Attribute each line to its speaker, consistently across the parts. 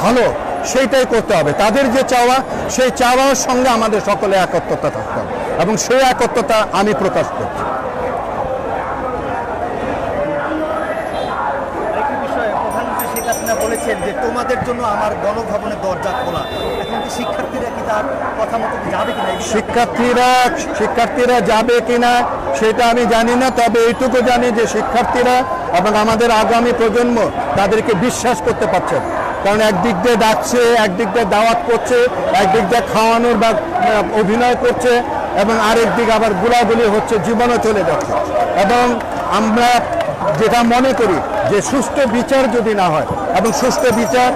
Speaker 1: ভালো সেইটাই করতে হবে। তাদের যে চাওয়া, সেই চাওয়ার সঙ্গে আমাদের সকলে একত্রতা থাকতে হবে এবং সেই একত্রতা আমি প্রকাশ করছি।
Speaker 2: বলেছেন যে তোমাদের জন্য আমার গণভবনের দরজা খোলা। এখন কি শিক্ষার্থীরা কি তার কথা মতো যাবে কিনা?
Speaker 1: শিক্ষার্থীরা যাবে কিনা সেটা আমি জানি না, তবে এইটুকু জানি যে শিক্ষার্থীরা এবং আমাদের আগামী প্রজন্ম তাদেরকে বিশ্বাস করতে পারছেন। কারণ একদিক দিয়ে ডাকছে, একদিক দিয়ে দাওয়াত করছে, একদিক দিয়ে খাওয়ানোর বা অভিনয় করছে এবং আরেক দিক আবার গুলাগুলি হচ্ছে, জীবনও চলে যাচ্ছে। এবং আমরা যেটা মনে করি যে সুষ্ঠু বিচার যদি না হয় এবং সুষ্ঠু বিচার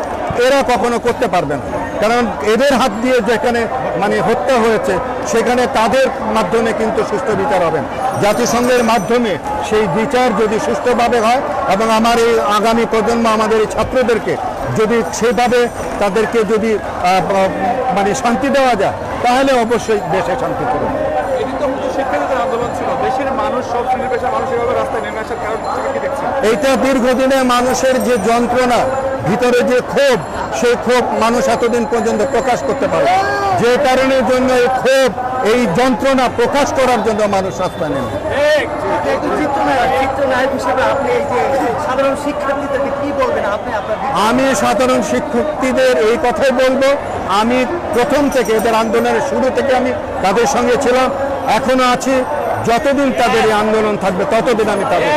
Speaker 1: এরা কখনো করতে পারবে না, কারণ এদের হাত দিয়ে যেখানে হত্যা হয়েছে সেখানে তাদের মাধ্যমে কিন্তু সুষ্ঠু বিচার হবে না। জাতিসংঘের মাধ্যমে সেই বিচার যদি সুষ্ঠুভাবে হয় এবং আমার এই আগামী প্রজন্ম, আমাদের এই ছাত্রদেরকে যদি সেভাবে তাদেরকে যদি শান্তি দেওয়া যায়, তাহলে অবশ্যই দেশে শান্তি করবে। এইটা দীর্ঘদিনের মানুষের যে যন্ত্রণা, ভিতরে যে ক্ষোভ, সেই ক্ষোভ মানুষ এতদিন পর্যন্ত প্রকাশ করতে পারে, যে কারণের জন্য এই ক্ষোভ, এই যন্ত্রণা প্রকাশ করার জন্য মানুষ রাস্তা নেমে। আমি সাধারণ শিক্ষার্থীদের এই কথাই বলবো, আমি প্রথম থেকে এদের আন্দোলনের শুরু থেকে আমি তাদের সঙ্গে ছিলাম, এখনো আছি। যতদিন তাদের এই আন্দোলন থাকবে ততদিন আমি তাদের